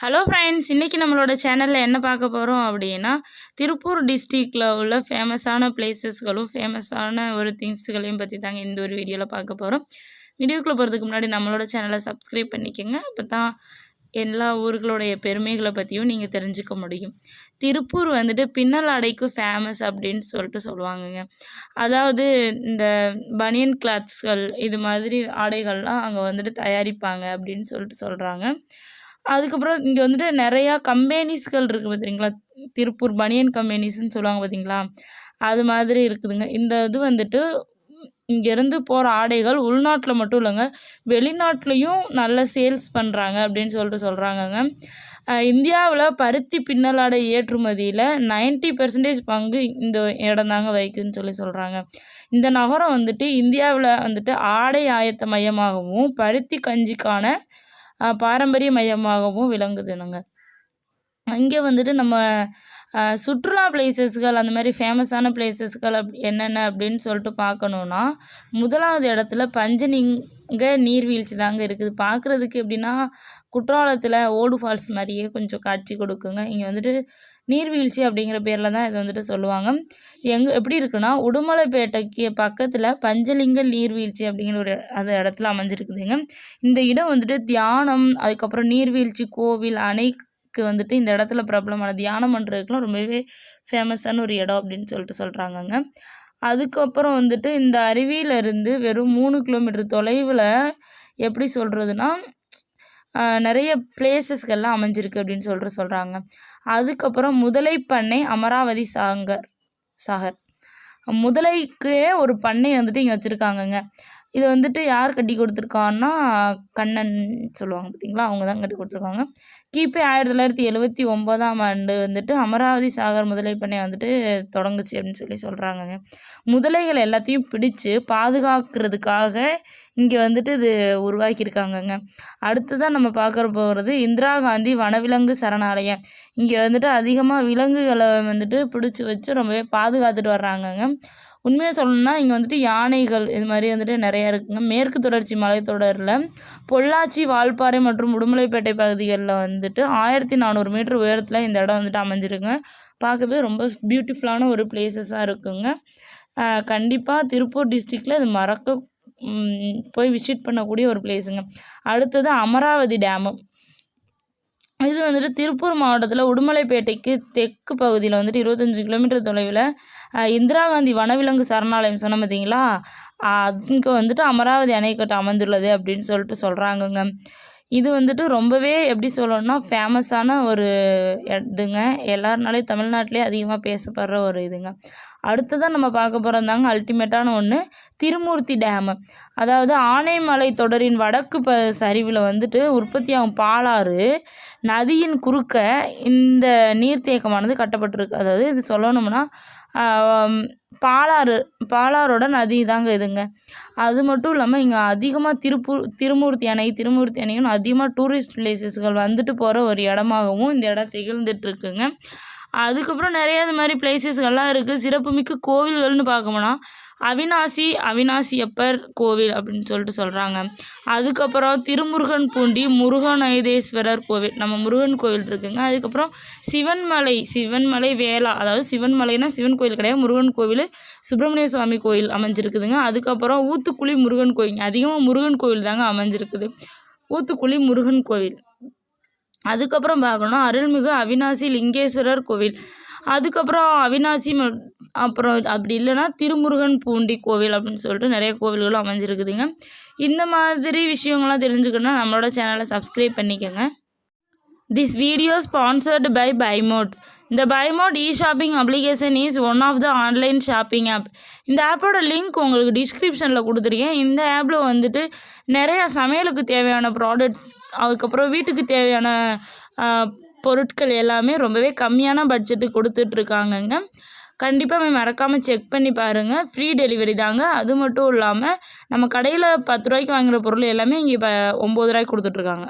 Hello friends, இன்றைக்கி நம்மளோட சேனலில் என்ன பார்க்க போகிறோம் அப்படின்னா, திருப்பூர் டிஸ்ட்ரிக்டில் உள்ள ஃபேமஸான பிளேசஸ்களும் ஃபேமஸான ஒரு திங்ஸ்களையும் பற்றி தாங்க இந்த ஒரு வீடியோவில் பார்க்க போகிறோம். வீடியோக்குள்ளே போகிறதுக்கு முன்னாடி நம்மளோட சேனலை சப்ஸ்கிரைப் பண்ணிக்கோங்க. அப்போ தான் எல்லா ஊர்களுடைய பெருமைகளை பற்றியும் நீங்கள் தெரிஞ்சுக்க முடியும். திருப்பூர் வந்துட்டு பின்னல் ஆடைக்கு ஃபேமஸ் அப்படின்னு சொல்லுவாங்கங்க. அதாவது இந்த பனியன் கிளாத்ஸ்கள் இது மாதிரி ஆடைகள்லாம் அங்கே வந்துட்டு தயாரிப்பாங்க அப்படின்னு சொல்கிறாங்க. அதுக்கப்புறம் இங்கே வந்துட்டு நிறையா கம்பெனிஸ்கள் இருக்குது பார்த்தீங்களா, திருப்பூர் பனியன் கம்பெனிஸ்ன்னு சொல்லுவாங்க பார்த்தீங்களா, அது மாதிரி இருக்குதுங்க. இந்த இது வந்துட்டு இங்கேருந்து போகிற ஆடைகள் உள்நாட்டில் மட்டும் இல்லைங்க, வெளிநாட்டிலையும் நல்ல சேல்ஸ் பண்ணுறாங்க அப்படின்னு சொல்கிறாங்கங்க. இந்தியாவில் பருத்தி பின்னலாடை ஏற்றுமதியில் 90% பங்கு இந்த இடம் தாங்க வகிக்குதுன்னு சொல்கிறாங்க. இந்த நகரம் வந்துட்டு இந்தியாவில் வந்துட்டு ஆடை ஆயத்த மையமாகவும் பருத்தி கஞ்சிக்கான பாரம்பரிய மையமாகவும் விளங்குதுனுங்க. இங்கே வந்துட்டு நம்ம சுற்றுலா பிளேசஸ்கள் அந்த மாதிரி ஃபேமஸான பிளேசஸ்கள் என்னென்ன அப்படின்னு சொல்லிட்டு பார்க்கணுன்னா, முதலாவது இடத்துல பஞ்சலிங்க நீர்வீழ்ச்சி தாங்க இருக்குது. பார்க்குறதுக்கு எப்படின்னா குற்றாலத்தில் ஓடு ஃபால்ஸ் மாதிரியே கொஞ்சம் காட்சி கொடுக்குங்க. இங்கே வந்துட்டு நீர்வீழ்ச்சி அப்படிங்கிற பேரில் தான் இதை வந்துட்டு சொல்லுவாங்க. எப்படி இருக்குன்னா, உடுமலைப்பேட்டைக்கு பக்கத்தில் பஞ்சலிங்க நீர்வீழ்ச்சி அப்படிங்கிற ஒரு அது இடத்துல அமைஞ்சிருக்குதுங்க. இந்த இடம் வந்துட்டு தியானம், அதுக்கப்புறம் நீர்வீழ்ச்சி, கோவில், அணைக்கு வந்துட்டு இந்த இடத்துல பிரபலமான தியானம் பண்ணுறதுக்குலாம் ரொம்பவே ஃபேமஸான ஒரு இடம் அப்படின்னு சொல்கிறாங்கங்க. அதுக்கப்புறம் வந்துட்டு இந்த அருவியிலிருந்து வெறும் 3 கிலோமீட்டர் தொலைவில் எப்படி சொல்கிறதுனா நிறைய பிளேசஸ்கள்லாம் அமைஞ்சிருக்கு அப்படின்னு சொல்கிறாங்க. அதுக்கப்புறம் முதலை பண்ணை அமராவதி சாகர் முதலைக்கே ஒரு பண்ணை வந்துட்டு இங்கே வச்சுருக்காங்கங்க. இதை வந்துட்டு யார் கட்டி கொடுத்துருக்காங்கன்னா கண்ணன் சொல்லுவாங்க பார்த்தீங்களா, அவங்க தான் கட்டி கொடுத்துருக்காங்க. கிபி 1979 வந்துட்டு அமராவதி சாகர் முதலை பண்ணை வந்துட்டு தொடங்குச்சு அப்படின்னு சொல்கிறாங்கங்க. முதலைகள் எல்லாத்தையும் பிடிச்சு பாதுகாக்கிறதுக்காக இங்கே வந்துட்டு இது உருவாக்கியிருக்காங்கங்க. அடுத்ததான் நம்ம பார்க்க போகிறது இந்திரா காந்தி வனவிலங்கு சரணாலயம். இங்கே வந்துட்டு அதிகமாக விலங்குகளை வந்துட்டு பிடிச்சி வச்சு ரொம்பவே பாதுகாத்துட்டு வர்றாங்கங்க. உண்மையாக சொல்லணும்னா இங்கே வந்துட்டு யானைகள் இது மாதிரி வந்துட்டு நிறையா இருக்குங்க. மேற்கு தொடர்ச்சி மலைத்தொடரில் பொள்ளாச்சி, வால்பாறை மற்றும் உடுமலைப்பேட்டை பகுதிகளில் வந்துட்டு 1400 மீட்டர் உயரத்தில் இந்த இடம் வந்துட்டு அமைஞ்சிருக்குங்க. பார்க்கவே ரொம்ப பியூட்டிஃபுல்லான ஒரு பிளேசஸாக இருக்குங்க. கண்டிப்பாக திருப்பூர் டிஸ்ட்ரிக்டில் இது போய் விசிட் பண்ணக்கூடிய ஒரு பிளேஸுங்க. அடுத்தது அமராவதி டேமு. இது வந்துட்டு திருப்பூர் மாவட்டத்தில் உடுமலைப்பேட்டைக்கு தெற்கு பகுதியில் வந்துட்டு 25 கிலோமீட்டர் தொலைவில் இந்திரா காந்தி வனவிலங்கு சரணாலயம் சொன்ன பார்த்தீங்களா, அதுக்கு வந்துட்டு அமராவதி அணைக்கட்டு அமைந்துள்ளது அப்படின்னு சொல்கிறாங்கங்க. இது வந்துட்டு ரொம்பவே எப்படி சொல்லணும்னா ஃபேமஸான ஒரு இதுங்க. எல்லாருனாலையும் தமிழ்நாட்டிலே அதிகமாக பேசப்படுற ஒரு இதுங்க. அடுத்ததான் நம்ம பார்க்க போகிறதாங்க அல்டிமேட்டான ஒன்று, திருமூர்த்தி டேமு. அதாவது ஆனைமலை தொடரின் வடக்கு சரிவில் வந்துட்டு உற்பத்தியாகும் பாலாறு நதியின் குறுக்க இந்த நீர்த்தேக்கமானது கட்டப்பட்டிருக்கு. அதாவது இது சொல்லணும்னா பாலாரோட நதி தாங்க இதுங்க. அது மட்டும் இல்லாமல் இங்கே அதிகமாக திருமூர்த்தி அணையும் அதிகமாக டூரிஸ்ட் பிளேசஸ்கள் வந்துட்டு போகிற ஒரு இடமாகவும் இந்த இடம் திகழ்ந்துட்டுருக்குங்க. அதுக்கப்புறம் நிறைய இது மாதிரி பிளேசஸ்கள்லாம் இருக்குது. சிறப்புமிக்க கோவில்கள்னு பார்க்கணும்னா அவினாசியப்பர் கோவில் அப்படின்னு சொல்கிறாங்க. அதுக்கப்புறம் திருமுருகன் பூண்டி முருகநைதேஸ்வரர் கோவில், நம்ம முருகன் கோவில் இருக்குங்க. அதுக்கப்புறம் சிவன்மலை வேளா, அதாவது சிவன்மலைனா சிவன் கோயில் கிடையாது, முருகன் கோவில், சுப்பிரமணிய சுவாமி கோயில் அமைஞ்சிருக்குதுங்க. அதுக்கப்புறம் ஊத்துக்குளி முருகன் கோயில், அதிகமாக முருகன் கோவில் தாங்க அமைஞ்சிருக்குது, ஊத்துக்குளி முருகன் கோவில். அதுக்கப்புறம் பார்க்கணுன்னா அருள்மிகு அவினாசி லிங்கேஸ்வரர் கோவில். அதுக்கப்புறம் அவினாசி, அப்புறம் அப்படி இல்லைன்னா திருமுருகன் பூண்டி கோவில் அப்படின்னு சொல்லிட்டு நிறைய கோவில்களும் அமைஞ்சிருக்குதுங்க. இந்த மாதிரி விஷயங்கள்லாம் தெரிஞ்சுக்கணுன்னா நம்மளோட சேனலை சப்ஸ்கிரைப் பண்ணிக்கோங்க. This video sponsored by BuyMode. The BuyMode e-shopping application is one of the online shopping app. இந்த ஆப்போட லிங்க் உங்களுக்கு டிஸ்கிரிப்ஷனில் கொடுத்துருக்கேன். இந்த ஆப்பில் வந்துட்டு நிறையா சமையலுக்கு தேவையான ப்ராடக்ட்ஸ், அதுக்கப்புறம் வீட்டுக்கு தேவையான பொருட்கள் எல்லாமே ரொம்பவே கம்மியான பட்ஜெட்டுக்கு கொடுத்துட்ருக்காங்கங்க. கண்டிப்பாக மறக்காமல் செக் பண்ணி பாருங்கள். ஃப்ரீ டெலிவரி தாங்க. அது மட்டும் இல்லாமல் நம்ம கடையில் 10 ரூபாய்க்கு வாங்குகிற பொருள் எல்லாமே இங்கே இப்போ 9 ரூபாய்க்கு கொடுத்துட்ருக்காங்க.